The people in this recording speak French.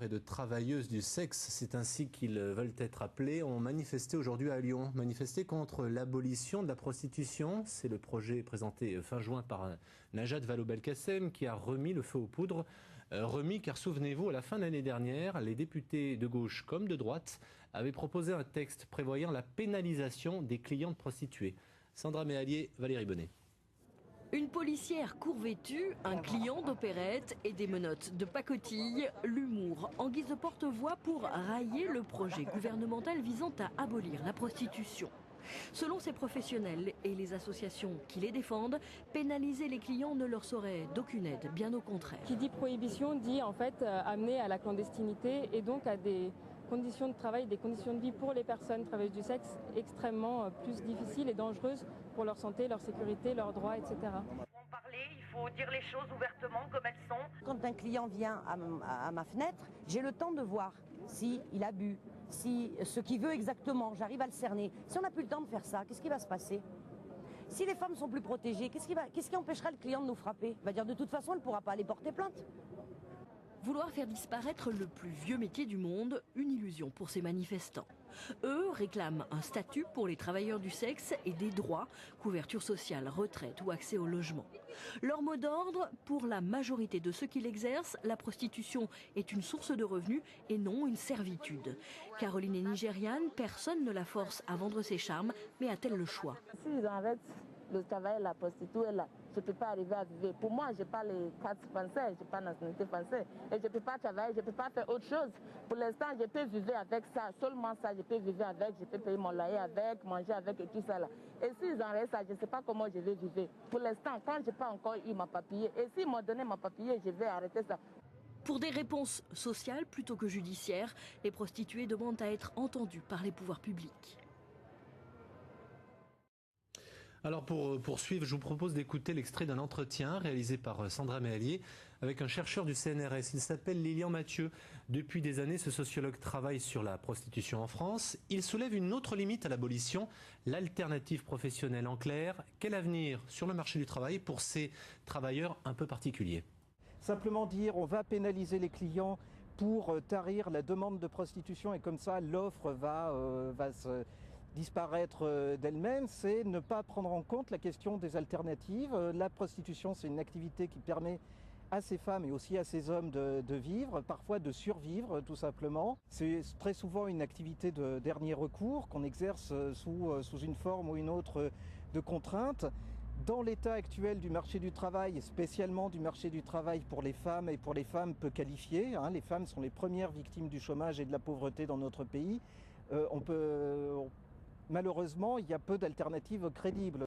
Et de travailleuses du sexe, c'est ainsi qu'ils veulent être appelés, ont manifesté aujourd'hui à Lyon. Manifesté contre l'abolition de la prostitution. C'est le projet présenté fin juin par Najat Vallaud-Belkacem qui a remis le feu aux poudres. Remis car souvenez-vous, à la fin de l'année dernière, les députés de gauche comme de droite avaient proposé un texte prévoyant la pénalisation des clients de prostituées. Sandra Méallier, Valérie Bonnet. Une policière court vêtue, un client d'opérette et des menottes de pacotille, l'humour en guise de porte-voix pour railler le projet gouvernemental visant à abolir la prostitution. Selon ces professionnels et les associations qui les défendent, pénaliser les clients ne leur serait d'aucune aide, bien au contraire. Qui dit prohibition dit en fait amener à la clandestinité et donc à des conditions de travail, des conditions de vie pour les personnes travailleuses du sexe extrêmement plus difficiles et dangereuses pour leur santé, leur sécurité, leurs droits, etc. Il faut dire les choses ouvertement comme elles sont. Quand un client vient à ma fenêtre, j'ai le temps de voir s'il a bu, si ce qu'il veut exactement, j'arrive à le cerner. Si on n'a plus le temps de faire ça, qu'est-ce qui va se passer? Si les femmes sont plus protégées, qu'est-ce qui empêchera le client de nous frapper? Il va dire de toute façon, elle ne pourra pas aller porter plainte. Vouloir faire disparaître le plus vieux métier du monde, une illusion pour ces manifestants. Eux réclament un statut pour les travailleurs du sexe et des droits, couverture sociale, retraite ou accès au logement. Leur mot d'ordre, pour la majorité de ceux qui l'exercent, la prostitution est une source de revenus et non une servitude. Caroline est nigériane, personne ne la force à vendre ses charmes, mais a-t-elle le choix? S'ils arrêtent le travail, la prostituée, là, je ne peux pas arriver à vivre. Pour moi, je n'ai pas les cartes françaises, je n'ai pas la nationalité française. Et je ne peux pas travailler, je ne peux pas faire autre chose. Pour l'instant, je peux vivre avec ça, seulement ça, je peux vivre avec, je peux payer mon loyer avec, manger avec et tout ça là. Et s'ils arrêtent ça, je ne sais pas comment je vais vivre. Pour l'instant, quand je n'ai pas encore eu ma papier, et s'ils m'ont donné ma papier, je vais arrêter ça. Pour des réponses sociales plutôt que judiciaires, les prostituées demandent à être entendues par les pouvoirs publics. Alors pour poursuivre, je vous propose d'écouter l'extrait d'un entretien réalisé par Sandra Méallier avec un chercheur du CNRS. Il s'appelle Lilian Mathieu. Depuis des années, ce sociologue travaille sur la prostitution en France. Il soulève une autre limite à l'abolition, l'alternative professionnelle. En clair, quel avenir sur le marché du travail pour ces travailleurs un peu particuliers? Simplement dire on va pénaliser les clients pour tarir la demande de prostitution et comme ça l'offre va se disparaître d'elle-même, c'est ne pas prendre en compte la question des alternatives. La prostitution, c'est une activité qui permet à ces femmes et aussi à ces hommes de vivre, parfois de survivre tout simplement. C'est très souvent une activité de dernier recours qu'on exerce sous une forme ou une autre de contrainte. Dans l'état actuel du marché du travail, spécialement du marché du travail pour les femmes et pour les femmes peu qualifiées, les femmes sont les premières victimes du chômage et de la pauvreté dans notre pays, malheureusement, il y a peu d'alternatives crédibles.